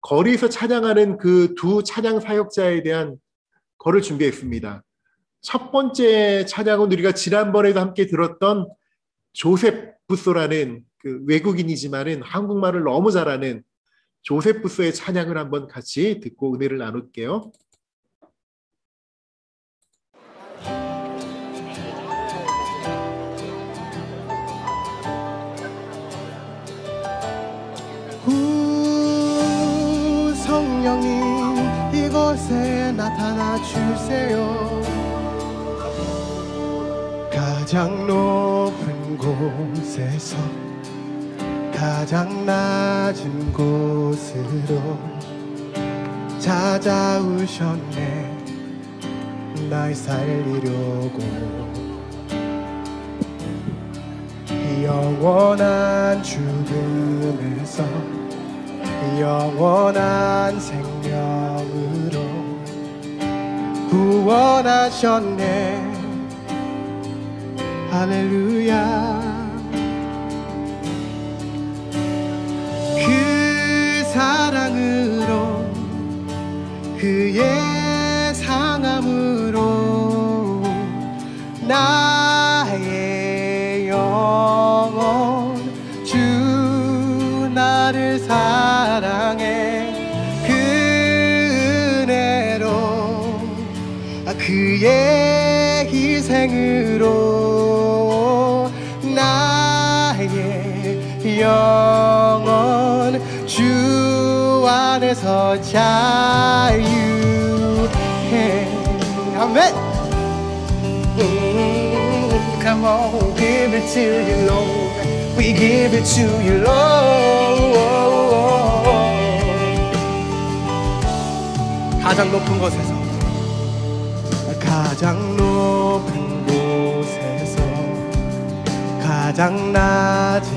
거리에서 찬양하는 그 두 찬양 사역자에 대한 거를 준비했습니다. 첫 번째 찬양은 우리가 지난번에도 함께 들었던 조셉 부소라는 그 외국인이지만은 한국말을 너무 잘하는 조셉 부소의 찬양을 한번 같이 듣고 은혜를 나눌게요. 성령님 이곳에 나타나 주세요. 가장 높은 곳에서 가장 낮은 곳으로 찾아오셨네. 날 살리려고 영원한 죽음에서 영원한 생명으로 구원하셨네. 할렐루야. 그 사랑으로 그의 상함으로 나의 영혼 주 나를 사랑해. 그 은혜로 그의 희생으로 나의 영혼 주 안에서 자유해. 아멘. Come on, we give it to you, Lord. We give it to you, Lord. 가장 높은 곳에서 가장 높은 곳에서 가장 낮은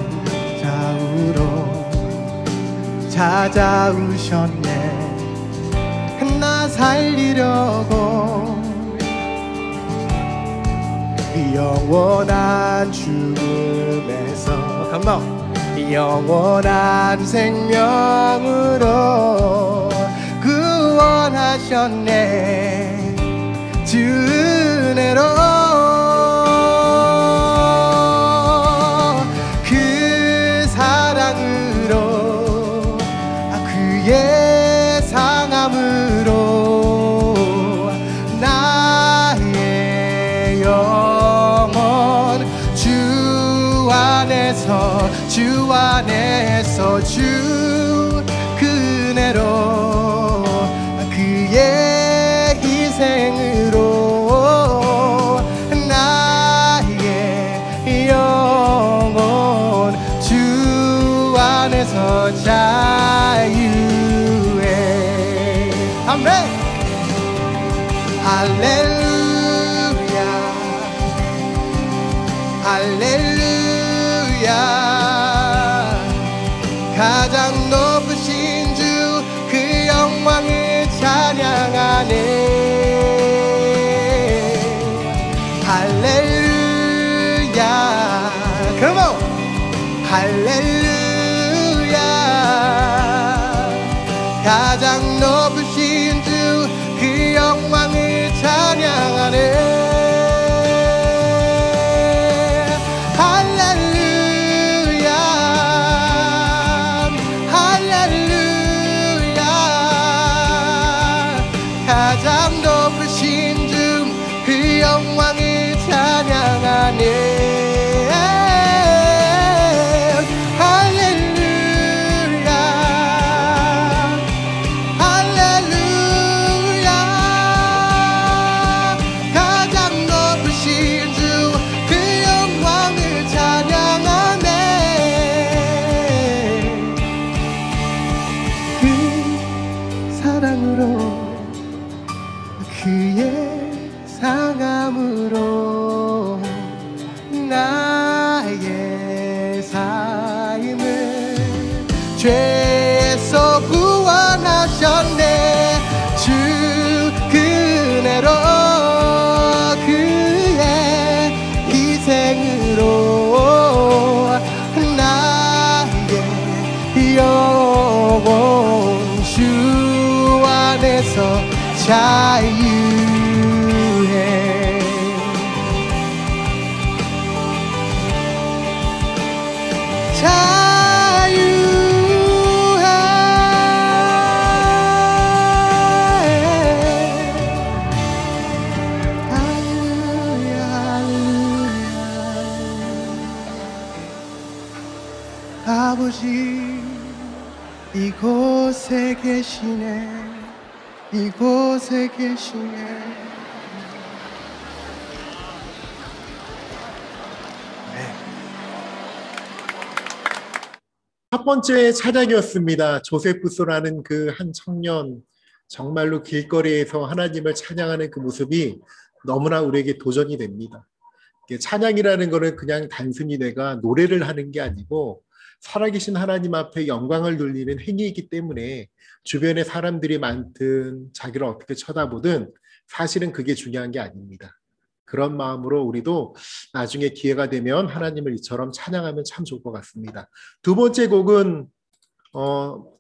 좌우로 찾아오셨네. 나 살리려고 영원한 죽음에서 Come on. 영원한 생명으로 구원하셨네. 주 은혜로 그 사랑으로 그의 상함으로 나의 영혼 주 안에서 주 은혜로 그의 희생으로 나의 영혼 주 안에서 자유해. 아멘. 할렐루야 할렐루야. 가장 높으신 주 그 영광을 찬양하네. 할렐루야. Come on. 할렐루야. 가장 높으신 주 그 영광을 찬양하네. 가장 높으신 주 그 영광을 찬양하네. 할렐루야 할렐루야. 가장 높으신 주 그 영광을 찬양하네. 그 사랑으로 그의 상함으로 나의 삶을 죄에서 구원하셨네. 주 그네로 그의 희생으로 나의 영혼 주 안에서 자유해. 아버지 이곳에 계시네. 이곳에 계시네. 첫 번째 찬양이었습니다. 조세프소라는 그 한 청년, 정말로 길거리에서 하나님을 찬양하는 그 모습이 너무나 우리에게 도전이 됩니다. 찬양이라는 것은 그냥 단순히 내가 노래를 하는 게 아니고 살아계신 하나님 앞에 영광을 돌리는 행위이기 때문에 주변에 사람들이 많든 자기를 어떻게 쳐다보든 사실은 그게 중요한 게 아닙니다. 그런 마음으로 우리도 나중에 기회가 되면 하나님을 이처럼 찬양하면 참 좋을 것 같습니다. 두 번째 곡은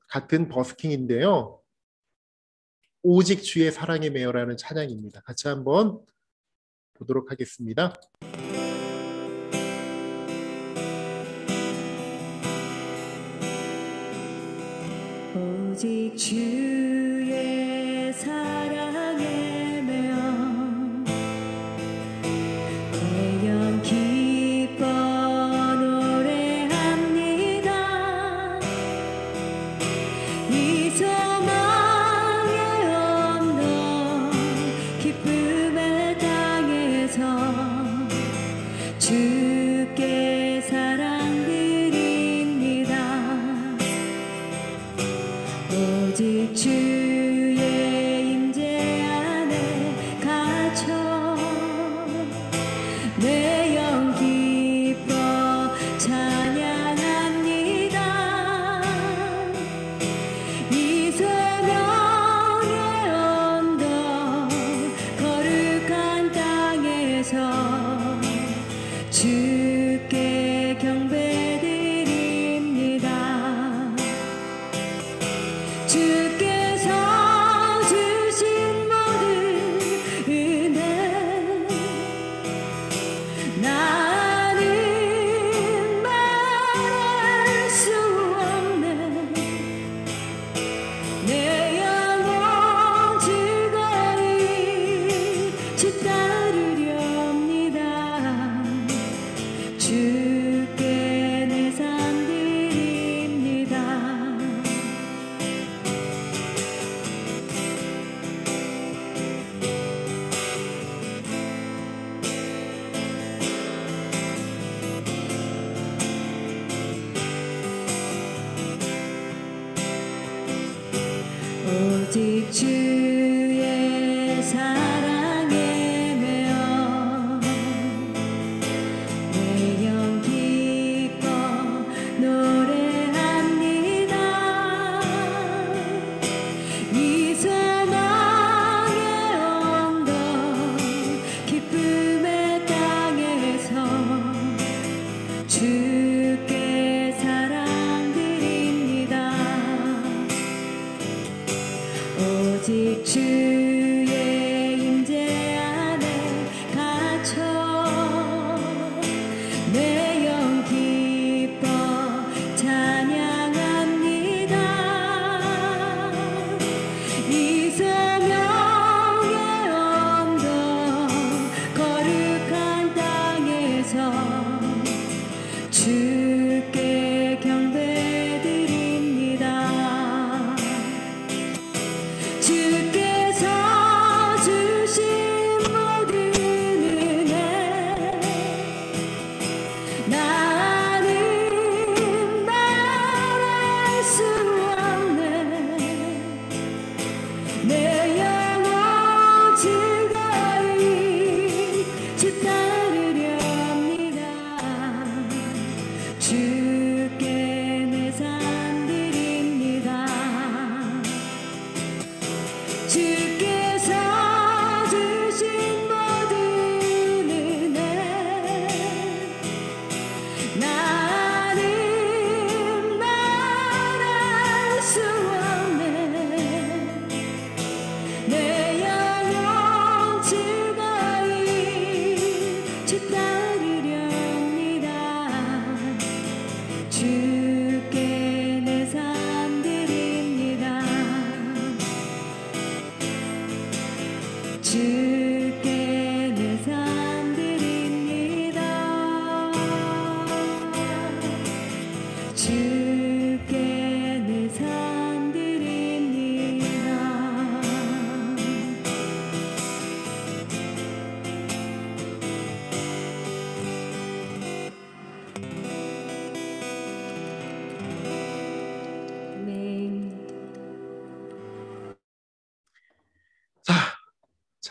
같은 버스킹인데요. 오직 주의 사랑에 매여라는 찬양입니다. 같이 한번 보도록 하겠습니다. 오직 주의 사랑에 매여 태연 기뻐 노래합니다. 이 소망의 언덕 기쁨의 땅에서 주께 사랑드립니다. 오직 주의 임재 안에 갇혀 내 영 기뻐 찬양합니다. 이 소명의 언덕 거룩한 땅에서 주께 경배드립니다. 주께서 주신 모든 은혜 나는 말할 수 없네. 내 영혼 즐거이 주 따르렵니다. 주께 내 삶 드립니다. 오직 주의 사랑에 매여 내 영 기뻐 노래합니다. 이 소망의 언덕 기쁨의 땅에서 주께 사랑드립니다. 오직 주의 임재 안에 갇혀 내 영 기뻐 찬양합니다. 이 소명의 언덕 거룩한 땅에서 주께 경배드립니다. 주께서 주신 모든 은혜 나는 말할 수 없네. 내 영혼 즐거이 주 따르렵니다. 주께 내 삶 드립니다. 주께서 주신 모든 은혜 나는 말할 수 없네.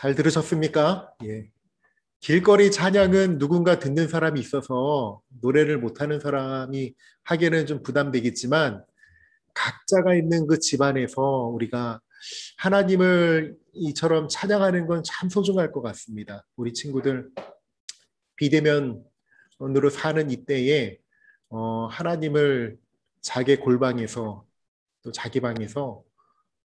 잘 들으셨습니까? 예. 길거리 찬양은 누군가 듣는 사람이 있어서 노래를 못하는 사람이 하기에는 좀 부담되겠지만 각자가 있는 그 집안에서 우리가 하나님을 이처럼 찬양하는 건 참 소중할 것 같습니다. 우리 친구들 비대면으로 사는 이때에 하나님을 자기 골방에서 또 자기 방에서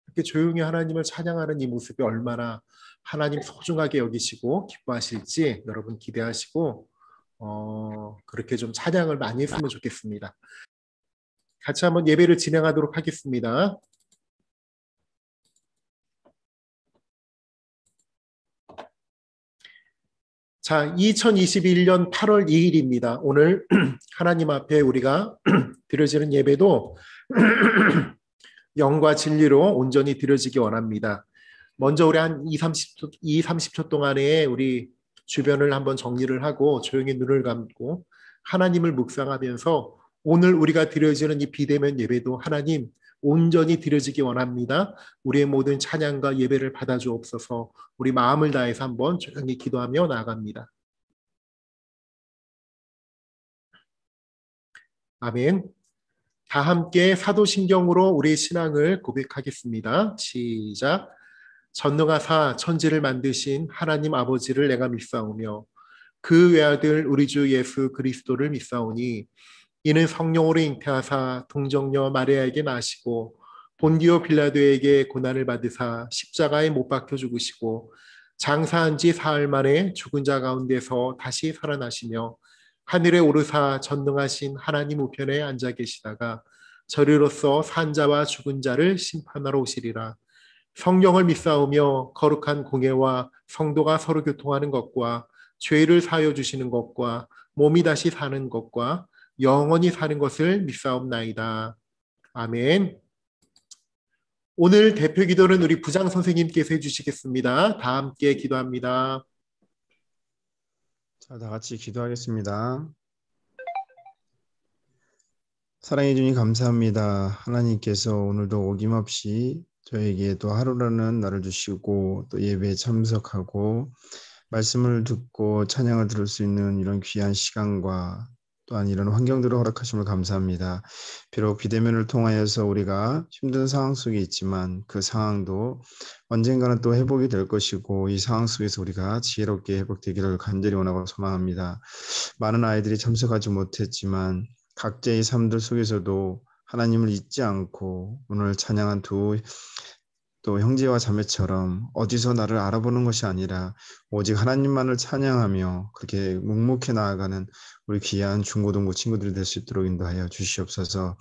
이렇게 조용히 하나님을 찬양하는 이 모습이 얼마나 하나님 소중하게 여기시고 기뻐하실지 여러분 기대하시고 그렇게 좀 찬양을 많이 했으면 좋겠습니다. 같이 한번 예배를 진행하도록 하겠습니다. 자, 2021년 8월 2일입니다. 오늘 하나님 앞에 우리가 드려지는 예배도 영과 진리로 온전히 드려지기 원합니다. 먼저 우리 한 30초 동안에 우리 주변을 한번 정리를 하고 조용히 눈을 감고 하나님을 묵상하면서 오늘 우리가 드려지는 이 비대면 예배도 하나님 온전히 드려지기 원합니다. 우리의 모든 찬양과 예배를 받아주옵소서. 우리 마음을 다해서 한번 조용히 기도하며 나아갑니다. 아멘. 다 함께 사도신경으로 우리의 신앙을 고백하겠습니다. 시작. 전능하사 천지를 만드신 하나님 아버지를 내가 믿사오며 그 외아들 우리 주 예수 그리스도를 믿사오니 이는 성령으로 잉태하사 동정녀 마리아에게 나시고 본디오 빌라도에게 고난을 받으사 십자가에 못 박혀 죽으시고 장사한 지 사흘 만에 죽은 자 가운데서 다시 살아나시며 하늘에 오르사 전능하신 하나님 우편에 앉아 계시다가 저리로서 산 자와 죽은 자를 심판하러 오시리라. 성령을 믿사오며 거룩한 공예와 성도가 서로 교통하는 것과 죄를 사하여 주시는 것과 몸이 다시 사는 것과 영원히 사는 것을 믿사옵나이다. 아멘. 오늘 대표 기도는 우리 부장 선생님께서 해주시겠습니다. 다 함께 기도합니다. 자, 다 같이 기도하겠습니다. 사랑해 주님 감사합니다. 하나님께서 오늘도 어김없이 저에게 또 하루라는 날을 주시고 또 예배에 참석하고 말씀을 듣고 찬양을 들을 수 있는 이런 귀한 시간과 또한 이런 환경들을 허락하심을 감사합니다. 비록 비대면을 통하여서 우리가 힘든 상황 속에 있지만 그 상황도 언젠가는 또 회복이 될 것이고 이 상황 속에서 우리가 지혜롭게 회복되기를 간절히 원하고 소망합니다. 많은 아이들이 참석하지 못했지만 각자의 삶들 속에서도 하나님을 잊지 않고 오늘 찬양한 또 형제와 자매처럼 어디서 나를 알아보는 것이 아니라 오직 하나님만을 찬양하며 그렇게 묵묵히 나아가는 우리 귀한 중고등부 친구들이 될 수 있도록 인도하여 주시옵소서.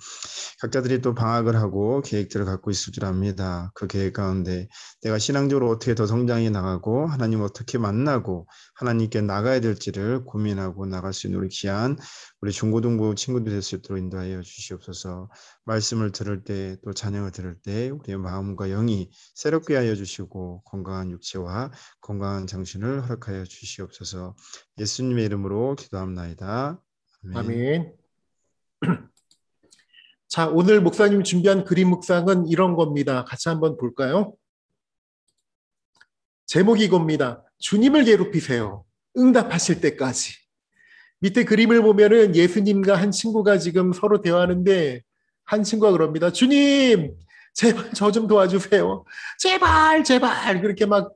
각자들이 또 방학을 하고 계획들을 갖고 있을 줄 압니다. 그 계획 가운데 내가 신앙적으로 어떻게 더 성장해 나가고 하나님 어떻게 만나고 하나님께 나가야 될지를 고민하고 나갈 수 있는 우리 귀한 우리 중고등부 친구들이 될 수 있도록 인도하여 주시옵소서. 말씀을 들을 때 또 찬양을 들을 때 우리의 마음과 영이 새롭게 하여 주시고 건강한 육체와 건강한 정신을 허락하여 주시옵소서. 예수님의 이름으로 기도합나이다. 아멘. 아멘. 자, 오늘 목사님 준비한 그림 묵상은 이런 겁니다. 같이 한번 볼까요? 제목이 이겁니다. 주님을 괴롭히세요. 응답하실 때까지. 밑에 그림을 보면은 예수님과 한 친구가 지금 서로 대화하는데 한 친구가 그럽니다. 주님, 제발 저 좀 도와주세요. 제발, 제발. 그렇게 막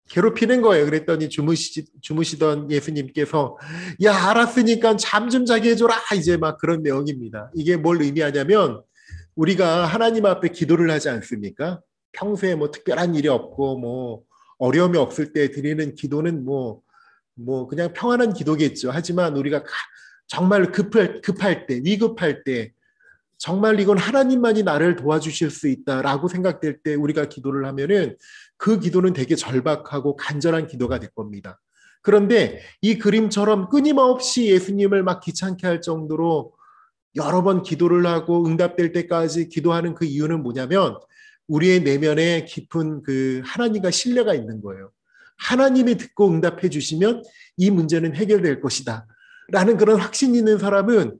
괴롭히는 거예요. 그랬더니 주무시던 예수님께서 야, 알았으니까 잠 좀 자게 해줘라. 이제 막 그런 내용입니다. 이게 뭘 의미하냐면 우리가 하나님 앞에 기도를 하지 않습니까? 평소에 뭐 특별한 일이 없고 뭐 어려움이 없을 때 드리는 기도는 뭐 그냥 평안한 기도겠죠. 하지만 우리가 정말 급할 때, 위급할 때 정말 이건 하나님만이 나를 도와주실 수 있다라고 생각될 때 우리가 기도를 하면은 그 기도는 되게 절박하고 간절한 기도가 될 겁니다. 그런데 이 그림처럼 끊임없이 예수님을 막 귀찮게 할 정도로 여러 번 기도를 하고 응답될 때까지 기도하는 그 이유는 뭐냐면 우리의 내면에 깊은 그 하나님과 신뢰가 있는 거예요. 하나님이 듣고 응답해 주시면 이 문제는 해결될 것이다 라는 그런 확신이 있는 사람은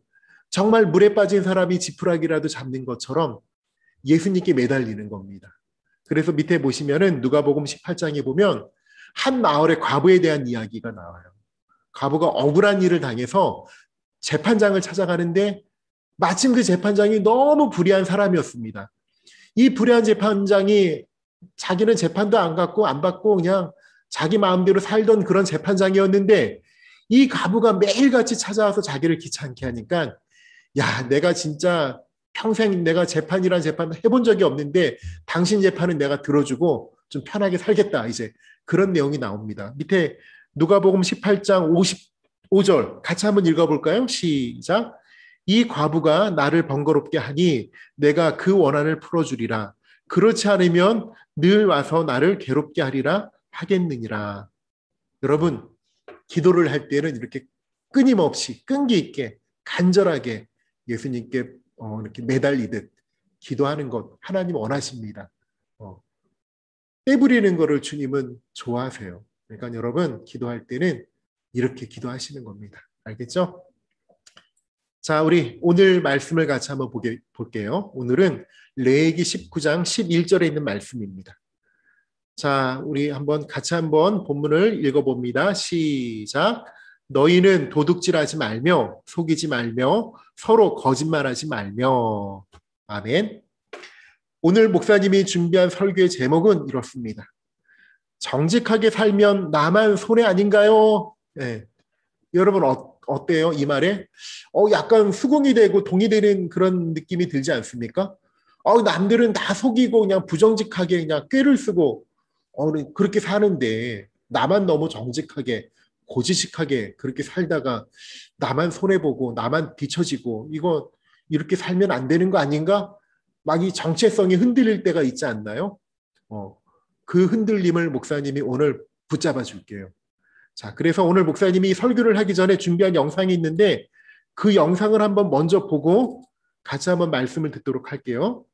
정말 물에 빠진 사람이 지푸라기라도 잡는 것처럼 예수님께 매달리는 겁니다. 그래서 밑에 보시면은 누가복음 18장에 보면 한 마을의 과부에 대한 이야기가 나와요. 과부가 억울한 일을 당해서 재판장을 찾아가는데 마침 그 재판장이 너무 불의한 사람이었습니다. 이 불의한 재판장이 자기는 재판도 안 받고 그냥 자기 마음대로 살던 그런 재판장이었는데 이 과부가 매일같이 찾아와서 자기를 귀찮게 하니까 야, 내가 진짜 평생 내가 재판이란 재판 해본 적이 없는데 당신 재판은 내가 들어주고 좀 편하게 살겠다. 이제 그런 내용이 나옵니다. 밑에 누가복음 18장 55절 같이 한번 읽어볼까요? 시작. 이 과부가 나를 번거롭게 하니 내가 그 원한을 풀어주리라. 그렇지 않으면 늘 와서 나를 괴롭게 하리라 하겠느니라. 여러분, 기도를 할 때는 이렇게 끊임없이 끈기 있게 간절하게 예수님께 이렇게 매달리듯 기도하는 것 하나님 원하십니다. 떼부리는 거를 주님은 좋아하세요. 그러니까 여러분 기도할 때는 이렇게 기도하시는 겁니다. 알겠죠? 자, 우리 오늘 말씀을 같이 한번 볼게요. 오늘은 레위기 19장 11절에 있는 말씀입니다. 자, 우리 같이 한번 본문을 읽어봅니다. 시작. 너희는 도둑질하지 말며 속이지 말며 서로 거짓말하지 말며. 아멘. 오늘 목사님이 준비한 설교의 제목은 이렇습니다. 정직하게 살면 나만 손해 아닌가요? 네. 여러분 어때요? 이 말에 약간 수긍이 되고 동의되는 그런 느낌이 들지 않습니까? 남들은 다 속이고 그냥 부정직하게 그냥 꾀를 쓰고 그렇게 사는데 나만 너무 정직하게 고지식하게 그렇게 살다가 나만 손해보고 나만 뒤처지고 이거 이렇게 살면 안 되는 거 아닌가? 막 이 정체성이 흔들릴 때가 있지 않나요? 그 흔들림을 목사님이 오늘 붙잡아 줄게요. 자, 그래서 오늘 목사님이 설교를 하기 전에 준비한 영상이 있는데 그 영상을 한번 먼저 보고 같이 한번 말씀을 듣도록 할게요.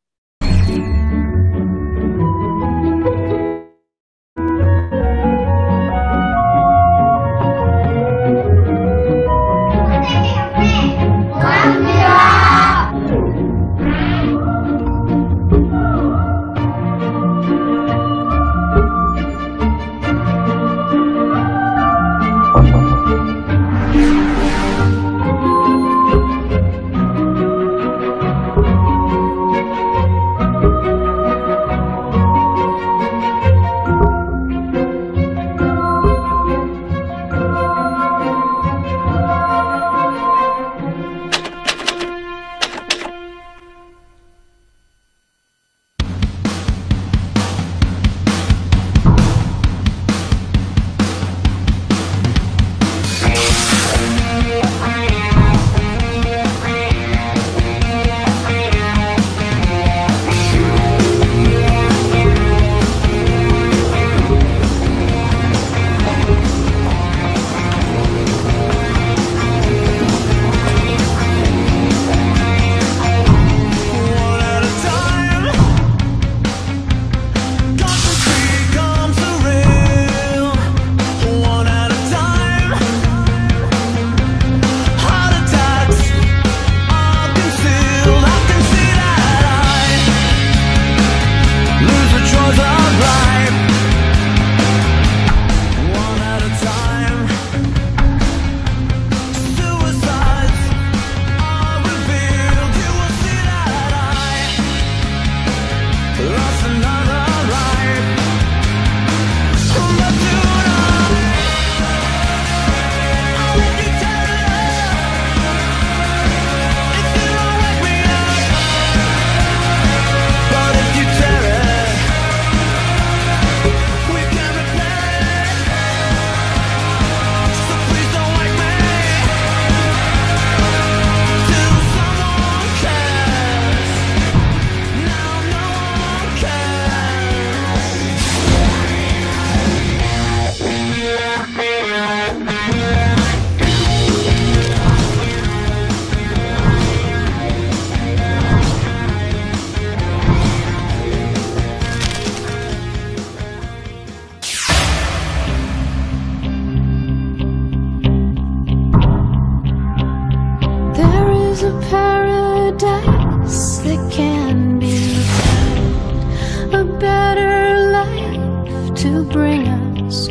to bring us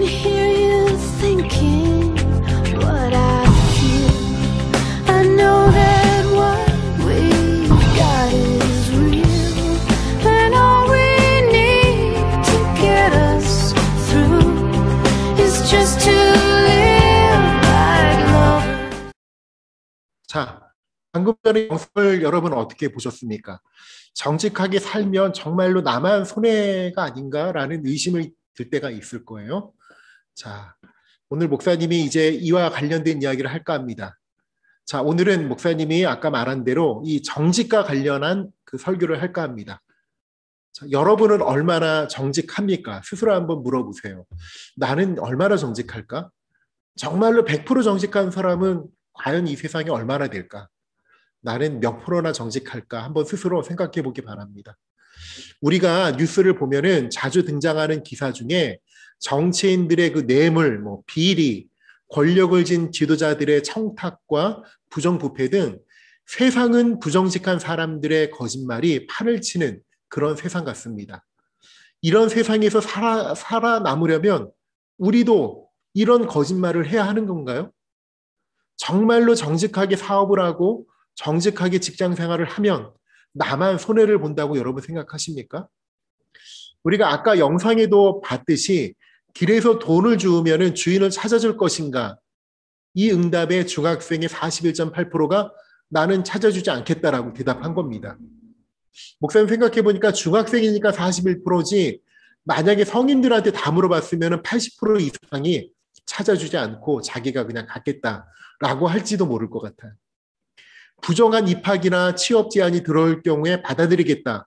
can hear you thinking what I feel. I know that what we've got is real, and all we need to get us through is just to live like lovers. 자, 방금 전에 영상을 여러분 어떻게 보셨습니까? 정직하게 살면 정말로 나만 손해가 아닌가라는 의심을 들 때가 있을 거예요. 자, 오늘 목사님이 이제 이와 관련된 이야기를 할까 합니다. 자, 오늘은 목사님이 아까 말한 대로 이 정직과 관련한 그 설교를 할까 합니다. 자, 여러분은 얼마나 정직합니까? 스스로 한번 물어보세요. 나는 얼마나 정직할까? 정말로 100% 정직한 사람은 과연 이 세상에 얼마나 될까? 나는 몇 프로나 정직할까? 한번 스스로 생각해 보기 바랍니다. 우리가 뉴스를 보면은 자주 등장하는 기사 중에 정치인들의 그 뇌물, 비리, 권력을 쥔 지도자들의 청탁과 부정부패 등 세상은 부정직한 사람들의 거짓말이 판을 치는 그런 세상 같습니다. 이런 세상에서 살아남으려면 우리도 이런 거짓말을 해야 하는 건가요? 정말로 정직하게 사업을 하고 정직하게 직장 생활을 하면 나만 손해를 본다고 여러분 생각하십니까? 우리가 아까 영상에도 봤듯이 길에서 돈을 주우면 주인을 찾아줄 것인가? 이 응답에 중학생의 41.8%가 나는 찾아주지 않겠다라고 대답한 겁니다. 목사님 생각해 보니까 중학생이니까 41%지 만약에 성인들한테 다 물어봤으면 80% 이상이 찾아주지 않고 자기가 그냥 갖겠다라고 할지도 모를 것 같아요. 부정한 입학이나 취업 제안이 들어올 경우에 받아들이겠다.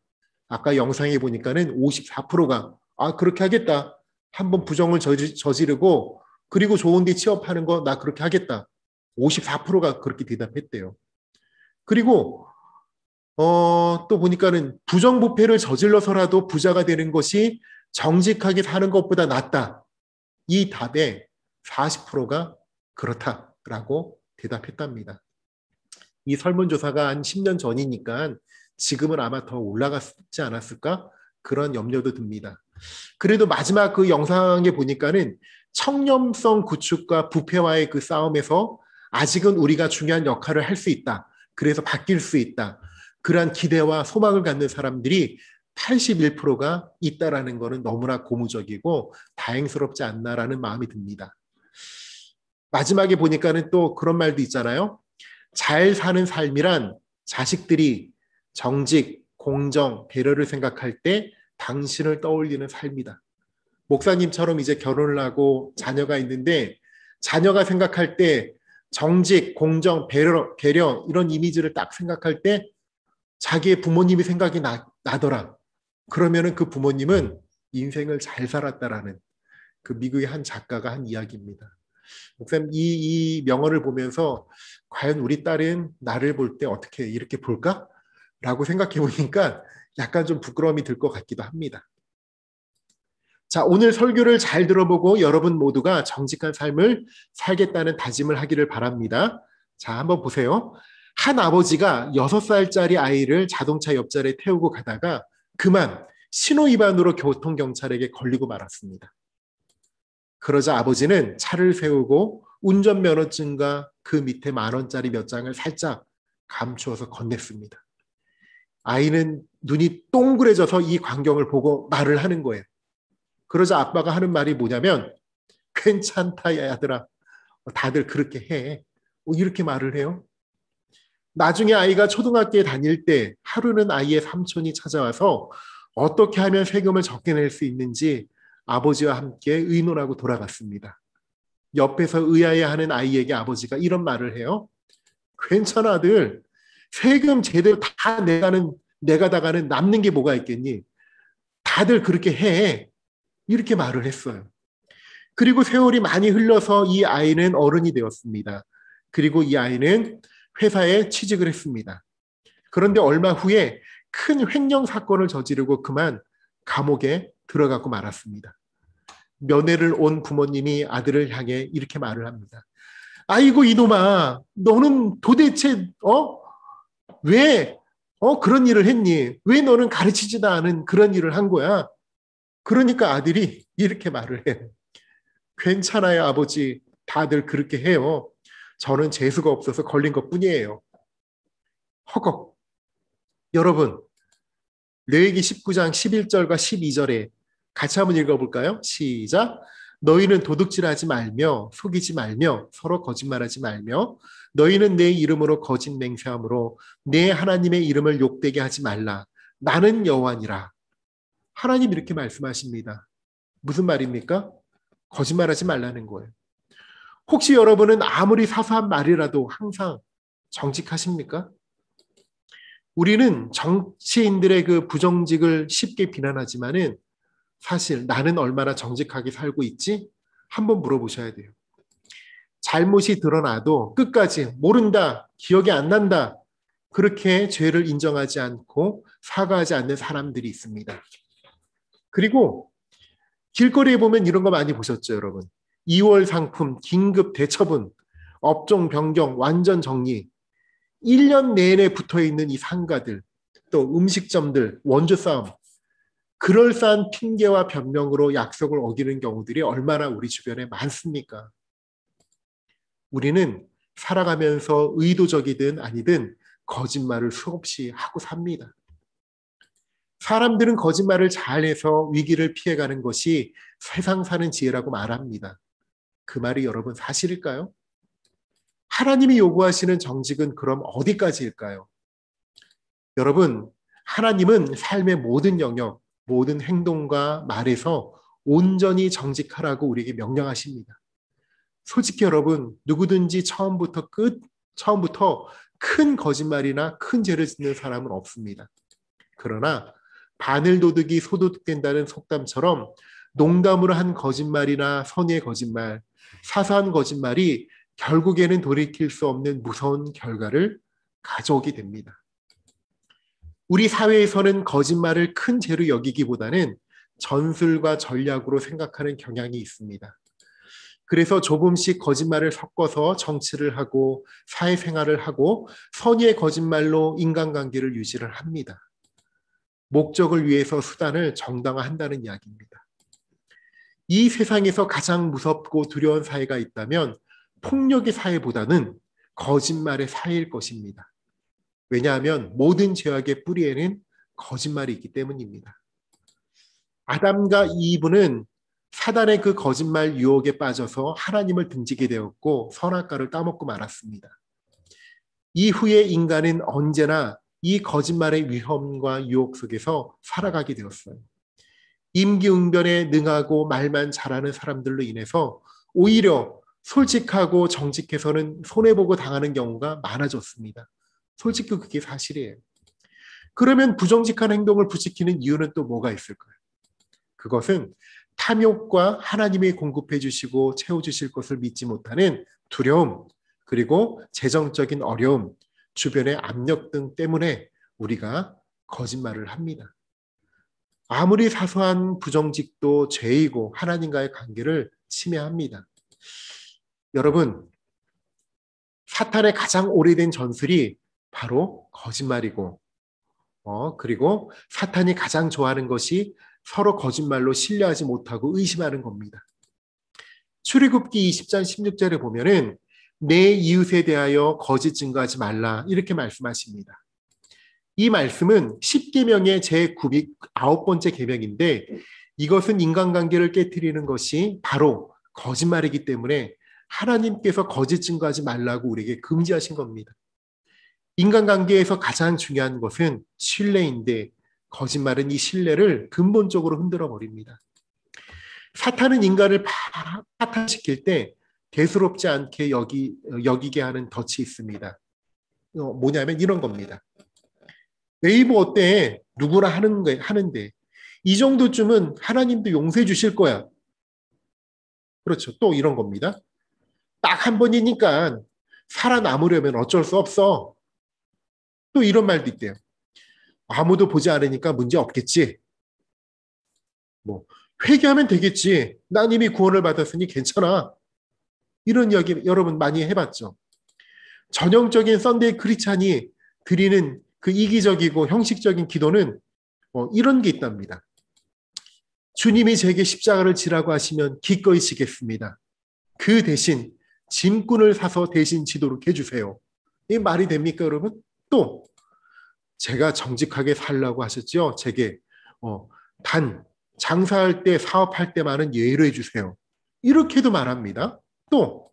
아까 영상에 보니까는 54%가 그렇게 하겠다. 한번 부정을 저지르고 그리고 좋은 데 취업하는 거 나 그렇게 하겠다. 54%가 그렇게 대답했대요. 그리고 또 보니까는 부정부패를 저질러서라도 부자가 되는 것이 정직하게 사는 것보다 낫다. 이 답에 40%가 그렇다라고 대답했답니다. 이 설문조사가 한 10년 전이니까 지금은 아마 더 올라갔지 않았을까? 그런 염려도 듭니다. 그래도 마지막 그 영상에 보니까는 청렴성 구축과 부패와의 그 싸움에서 아직은 우리가 중요한 역할을 할 수 있다. 그래서 바뀔 수 있다. 그러한 기대와 소망을 갖는 사람들이 81%가 있다라는 것은 너무나 고무적이고 다행스럽지 않나라는 마음이 듭니다. 마지막에 보니까는 또 그런 말도 있잖아요. 잘 사는 삶이란 자식들이 정직, 공정, 배려를 생각할 때 당신을 떠올리는 삶이다. 목사님처럼 이제 결혼을 하고 자녀가 있는데 자녀가 생각할 때 정직, 공정, 배려 이런 이미지를 딱 생각할 때 자기의 부모님이 생각이 나더라. 그러면은 그 부모님은 인생을 잘 살았다라는 그 미국의 한 작가가 한 이야기입니다. 목사님 이 명언을 보면서 과연 우리 딸은 나를 볼 때 어떻게 이렇게 볼까? 라고 생각해 보니까 약간 좀 부끄러움이 들 것 같기도 합니다. 자, 오늘 설교를 잘 들어보고 여러분 모두가 정직한 삶을 살겠다는 다짐을 하기를 바랍니다. 자, 한번 보세요. 한 아버지가 6살짜리 아이를 자동차 옆자리에 태우고 가다가 그만 신호위반으로 교통경찰에게 걸리고 말았습니다. 그러자 아버지는 차를 세우고 운전면허증과 그 밑에 10,000원짜리 몇 장을 살짝 감추어서 건넸습니다. 아이는 눈이 동그래져서 이 광경을 보고 말을 하는 거예요. 그러자 아빠가 하는 말이 뭐냐면 괜찮다 야 아들아. 다들 그렇게 해. 이렇게 말을 해요. 나중에 아이가 초등학교에 다닐 때 하루는 아이의 삼촌이 찾아와서 어떻게 하면 세금을 적게 낼 수 있는지 아버지와 함께 의논하고 돌아갔습니다. 옆에서 의아해하는 아이에게 아버지가 이런 말을 해요. 괜찮아 아들. 세금 제대로 다 내가 다가는 남는 게 뭐가 있겠니? 다들 그렇게 해. 이렇게 말을 했어요. 그리고 세월이 많이 흘러서 이 아이는 어른이 되었습니다. 그리고 이 아이는 회사에 취직을 했습니다. 그런데 얼마 후에 큰 횡령 사건을 저지르고 그만 감옥에 들어가고 말았습니다. 면회를 온 부모님이 아들을 향해 이렇게 말을 합니다. 아이고 이놈아, 너는 도대체 왜 그런 일을 했니? 왜 너는 가르치지도 않은 그런 일을 한 거야? 그러니까 아들이 이렇게 말을 해요. 괜찮아요, 아버지. 다들 그렇게 해요. 저는 재수가 없어서 걸린 것뿐이에요. 허걱. 여러분, 레위기 19장 11절과 12절에 같이 한번 읽어볼까요? 시작. 너희는 도둑질하지 말며 속이지 말며 서로 거짓말하지 말며 너희는 내 이름으로 거짓 맹세함으로 내 하나님의 이름을 욕되게 하지 말라. 나는 여호와니라. 하나님 이렇게 말씀하십니다. 무슨 말입니까? 거짓말하지 말라는 거예요. 혹시 여러분은 아무리 사소한 말이라도 항상 정직하십니까? 우리는 정치인들의 그 부정직을 쉽게 비난하지만은 사실 나는 얼마나 정직하게 살고 있지? 한번 물어보셔야 돼요. 잘못이 드러나도 끝까지 모른다, 기억이 안 난다, 그렇게 죄를 인정하지 않고 사과하지 않는 사람들이 있습니다. 그리고 길거리에 보면 이런 거 많이 보셨죠, 여러분? 2월 상품, 긴급 대처분, 업종 변경, 완전 정리, 1년 내내 붙어있는 이 상가들, 또 음식점들, 원조 싸움, 그럴싸한 핑계와 변명으로 약속을 어기는 경우들이 얼마나 우리 주변에 많습니까? 우리는 살아가면서 의도적이든 아니든 거짓말을 수없이 하고 삽니다. 사람들은 거짓말을 잘해서 위기를 피해가는 것이 세상 사는 지혜라고 말합니다. 그 말이 여러분 사실일까요? 하나님이 요구하시는 정직은 그럼 어디까지일까요? 여러분, 하나님은 삶의 모든 영역, 모든 행동과 말에서 온전히 정직하라고 우리에게 명령하십니다. 솔직히 여러분, 누구든지 처음부터 큰 거짓말이나 큰 죄를 짓는 사람은 없습니다. 그러나 바늘도둑이 소도둑된다는 속담처럼 농담으로 한 거짓말이나 선의의 거짓말, 사소한 거짓말이 결국에는 돌이킬 수 없는 무서운 결과를 가져오게 됩니다. 우리 사회에서는 거짓말을 큰 죄로 여기기보다는 전술과 전략으로 생각하는 경향이 있습니다. 그래서 조금씩 거짓말을 섞어서 정치를 하고 사회생활을 하고 선의의 거짓말로 인간관계를 유지를 합니다. 목적을 위해서 수단을 정당화한다는 이야기입니다. 이 세상에서 가장 무섭고 두려운 사회가 있다면 폭력의 사회보다는 거짓말의 사회일 것입니다. 왜냐하면 모든 죄악의 뿌리에는 거짓말이 있기 때문입니다. 아담과 이브는 사단의 그 거짓말 유혹에 빠져서 하나님을 등지게 되었고 선악과를 따먹고 말았습니다. 이후에 인간은 언제나 이 거짓말의 위험과 유혹 속에서 살아가게 되었어요. 임기응변에 능하고 말만 잘하는 사람들로 인해서 오히려 솔직하고 정직해서는 손해보고 당하는 경우가 많아졌습니다. 솔직히 그게 사실이에요. 그러면 부정직한 행동을 부추기는 이유는 또 뭐가 있을까요? 그것은 탐욕과 하나님이 공급해 주시고 채워주실 것을 믿지 못하는 두려움, 그리고 재정적인 어려움, 주변의 압력 등 때문에 우리가 거짓말을 합니다. 아무리 사소한 부정직도 죄이고 하나님과의 관계를 침해합니다. 여러분, 사탄의 가장 오래된 전술이 바로 거짓말이고, 그리고 사탄이 가장 좋아하는 것이 서로 거짓말로 신뢰하지 못하고 의심하는 겁니다. 출애굽기 20장 16절에 보면은 내 이웃에 대하여 거짓 증거하지 말라 이렇게 말씀하십니다. 이 말씀은 10계명의 제9번째 계명인데 이것은 인간관계를 깨트리는 것이 바로 거짓말이기 때문에 하나님께서 거짓 증거하지 말라고 우리에게 금지하신 겁니다. 인간관계에서 가장 중요한 것은 신뢰인데 거짓말은 이 신뢰를 근본적으로 흔들어 버립니다. 사탄은 인간을 파탄시킬 때 대수롭지 않게 여기게 하는 덫이 있습니다. 뭐냐면 이런 겁니다. 네이버 어때? 누구나 하는데 이 정도쯤은 하나님도 용서해 주실 거야. 그렇죠. 또 이런 겁니다. 딱 한 번이니까 살아남으려면 어쩔 수 없어. 또 이런 말도 있대요. 아무도 보지 않으니까 문제 없겠지. 회개하면 되겠지. 난 이미 구원을 받았으니 괜찮아. 이런 이야기 여러분 많이 해봤죠. 전형적인 썬데이 크리스찬이 드리는 그 이기적이고 형식적인 기도는 이런 게 있답니다. 주님이 제게 십자가를 지라고 하시면 기꺼이 지겠습니다. 그 대신 짐꾼을 사서 대신 지도록 해주세요. 이 말이 됩니까, 여러분? 또 제가 정직하게 살라고 하셨죠. 제게 단 장사할 때, 사업할 때만은 예의를 해주세요. 이렇게도 말합니다. 또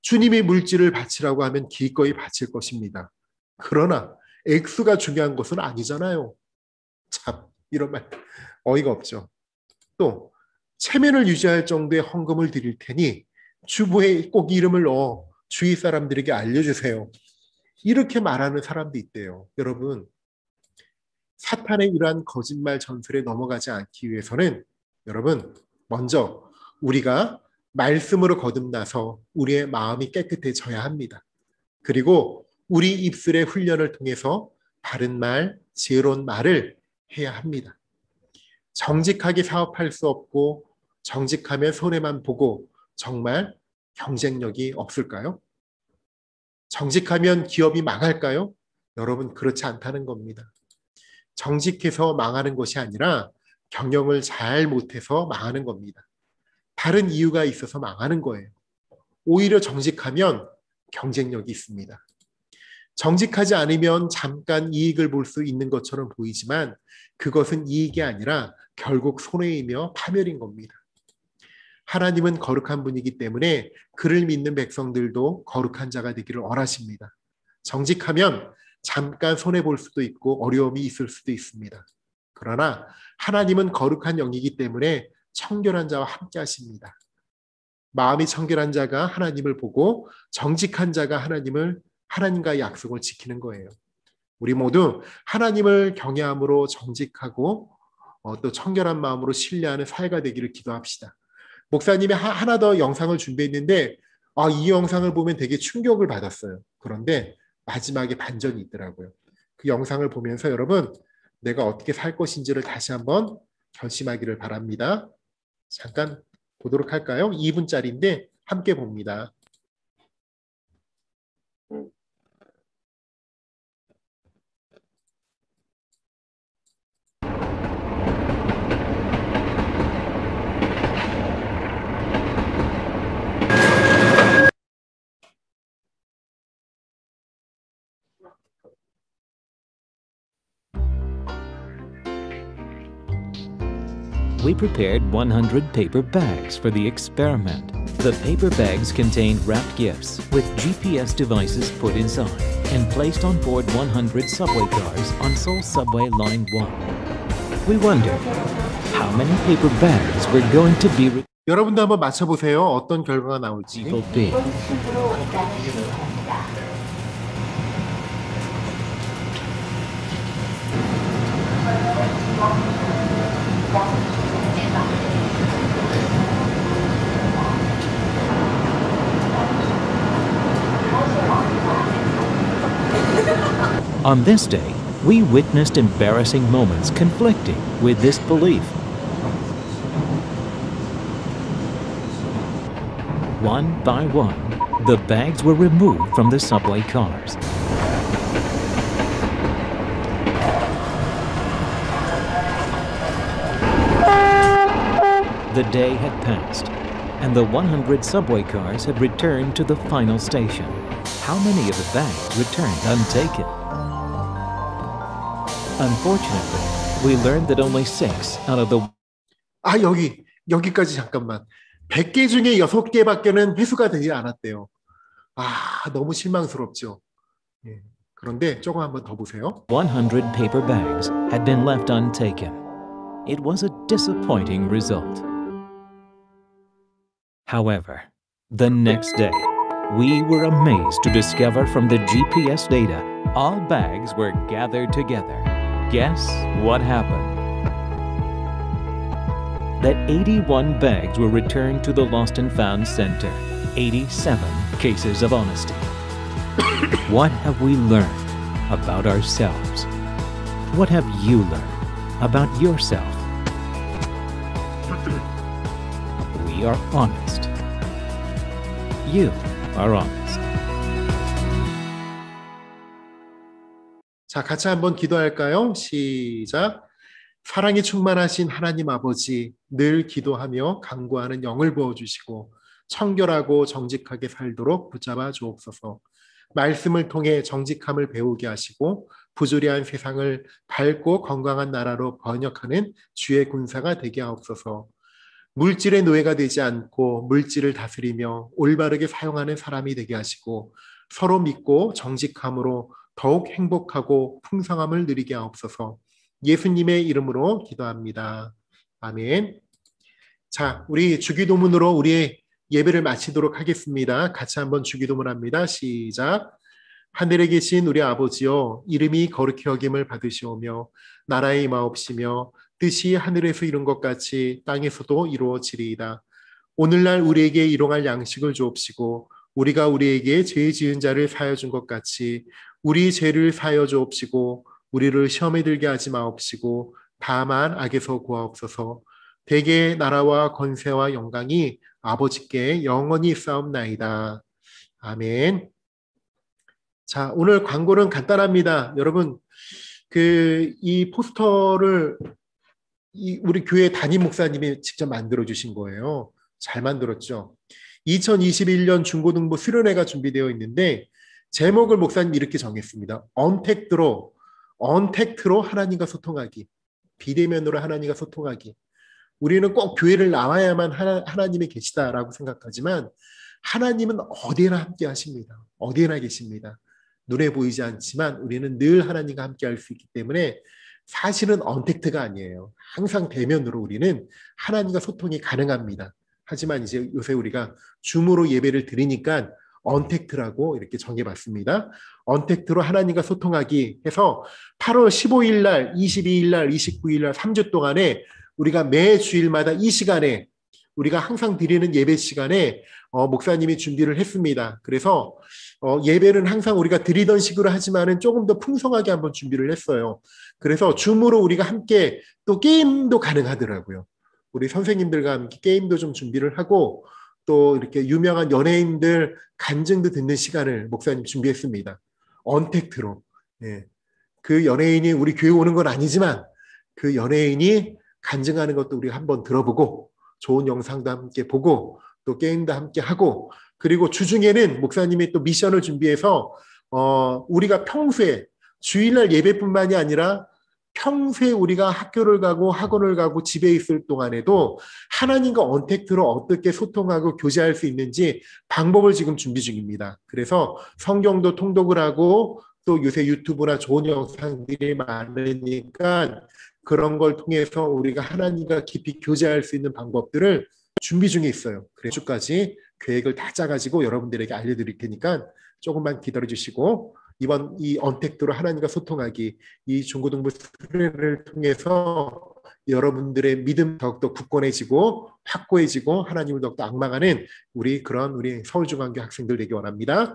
주님이 물질을 바치라고 하면 기꺼이 바칠 것입니다. 그러나 액수가 중요한 것은 아니잖아요. 참, 이런 말 어이가 없죠. 또 체면을 유지할 정도의 헌금을 드릴 테니 주부에 꼭 이름을 넣어 주위 사람들에게 알려주세요. 이렇게 말하는 사람도 있대요. 여러분, 사탄의 이러한 거짓말 전술에 넘어가지 않기 위해서는 여러분, 먼저 우리가 말씀으로 거듭나서 우리의 마음이 깨끗해져야 합니다. 그리고 우리 입술의 훈련을 통해서 바른 말, 지혜로운 말을 해야 합니다. 정직하게 사업할 수 없고 정직하면 손해만 보고 정말 경쟁력이 없을까요? 정직하면 기업이 망할까요? 여러분, 그렇지 않다는 겁니다. 정직해서 망하는 것이 아니라 경영을 잘 못해서 망하는 겁니다. 다른 이유가 있어서 망하는 거예요. 오히려 정직하면 경쟁력이 있습니다. 정직하지 않으면 잠깐 이익을 볼 수 있는 것처럼 보이지만 그것은 이익이 아니라 결국 손해이며 파멸인 겁니다. 하나님은 거룩한 분이기 때문에 그를 믿는 백성들도 거룩한 자가 되기를 원하십니다. 정직하면 잠깐 손해볼 수도 있고 어려움이 있을 수도 있습니다. 그러나 하나님은 거룩한 영이기 때문에 청결한 자와 함께 하십니다. 마음이 청결한 자가 하나님을 보고 정직한 자가 하나님과의 약속을 지키는 거예요. 우리 모두 하나님을 경외함으로 정직하고 또 청결한 마음으로 신뢰하는 사회가 되기를 기도합시다. 목사님이 하나 더 영상을 준비했는데 이 영상을 보면 되게 충격을 받았어요. 그런데 마지막에 반전이 있더라고요. 그 영상을 보면서 여러분, 내가 어떻게 살 것인지를 다시 한번 결심하기를 바랍니다. 잠깐 보도록 할까요? 2분짜리인데 함께 봅니다. We prepared 100 paper bags for the experiment. The paper bags contained wrapped gifts with GPS devices put inside and placed on board 100 subway cars on Seoul Subway Line 1. We wondered how many paper bags were going to be 여러분도 한번 맞춰보세요. 어떤 결과가 나올지. be. On this day, we witnessed embarrassing moments conflicting with this belief. One by one, the bags were removed from the subway cars. The day had passed, and the 100 subway cars had returned to the final station. How many of the bags returned untaken? Unfortunately, we learned that only 6 out of the 여기까지 잠깐만. 100개 중에 6개밖에는 회수가 되지 않았대요. 너무 실망스럽죠. 그런데 조금 한번 더 보세요. 100 paper bags had been left untaken. It was a disappointing result. However, the next day, we were amazed to discover from the GPS data all bags were gathered together. Guess what happened? That 81 bags were returned to the Lost and Found Center. 87 cases of honesty. What have we learned about ourselves? What have you learned about yourself? We are honest. You are honest. 자, 같이 한번 기도할까요? 시작. 사랑이 충만하신 하나님 아버지, 늘 기도하며 간구하는 영을 부어주시고 청결하고 정직하게 살도록 붙잡아 주옵소서. 말씀을 통해 정직함을 배우게 하시고 부조리한 세상을 밝고 건강한 나라로 번역하는 주의 군사가 되게 하옵소서. 물질의 노예가 되지 않고 물질을 다스리며 올바르게 사용하는 사람이 되게 하시고 서로 믿고 정직함으로 더욱 행복하고 풍성함을 누리게 하옵소서. 예수님의 이름으로 기도합니다. 아멘. 자, 우리 주기도문으로 우리의 예배를 마치도록 하겠습니다. 같이 한번 주기도문합니다. 시작. 하늘에 계신 우리 아버지여, 이름이 거룩히 여김을 받으시오며 나라의 임하옵시며 뜻이 하늘에서 이룬 것 같이 땅에서도 이루어지리이다. 오늘날 우리에게 일용할 양식을 주옵시고 우리가 우리에게 죄 지은 자를 사하여 준 것 같이 우리 죄를 사하여 주옵시고 우리를 시험에 들게 하지 마옵시고 다만 악에서 구하옵소서. 대개 나라와 권세와 영광이 아버지께 영원히 싸움나이다. 아멘. 자, 오늘 광고는 간단합니다. 여러분, 이 포스터를 우리 교회 담임 목사님이 직접 만들어 주신 거예요. 잘 만들었죠. 2021년 중고등부 수련회가 준비되어 있는데 제목을 목사님이 이렇게 정했습니다. 언택트로 하나님과 소통하기. 비대면으로 하나님과 소통하기. 우리는 꼭 교회를 나와야만 하나님이 계시다라고 생각하지만 하나님은 어디나 함께 하십니다. 어디나 계십니다. 눈에 보이지 않지만 우리는 늘 하나님과 함께 할 수 있기 때문에 사실은 언택트가 아니에요. 항상 대면으로 우리는 하나님과 소통이 가능합니다. 하지만 이제 요새 우리가 줌으로 예배를 드리니까 언택트라고 이렇게 정해봤습니다. 언택트로 하나님과 소통하기 해서 8월 15일 날, 22일 날, 29일 날 3주 동안에 우리가 매 주일마다 이 시간에 우리가 항상 드리는 예배 시간에 목사님이 준비를 했습니다. 그래서 예배는 항상 우리가 드리던 식으로 하지만은 조금 더 풍성하게 한번 준비를 했어요. 그래서 줌으로 우리가 함께 또 게임도 가능하더라고요. 우리 선생님들과 함께 게임도 좀 준비를 하고 또 이렇게 유명한 연예인들 간증도 듣는 시간을 목사님 준비했습니다. 언택트로. 예. 그 연예인이 우리 교회 오는 건 아니지만 그 연예인이 간증하는 것도 우리가 한번 들어보고 좋은 영상도 함께 보고 또 게임도 함께 하고 그리고 주중에는 목사님이 또 미션을 준비해서 우리가 평소에 주일날 예배뿐만이 아니라 평소에 우리가 학교를 가고 학원을 가고 집에 있을 동안에도 하나님과 언택트로 어떻게 소통하고 교제할 수 있는지 방법을 지금 준비 중입니다. 그래서 성경도 통독을 하고 또 요새 유튜브나 좋은 영상들이 많으니까 그런 걸 통해서 우리가 하나님과 깊이 교제할 수 있는 방법들을 준비 중에 있어요. 그래서 주까지 계획을 다 짜가지고 여러분들에게 알려드릴 테니까 조금만 기다려주시고 이번 이 언택트로 하나님과 소통하기 이 중고등부 수련회를 통해서 여러분들의 믿음 더욱더 굳건해지고 확고해지고 하나님을 더욱더 앙망하는 우리 서울중앙교 학생들 되기 원합니다.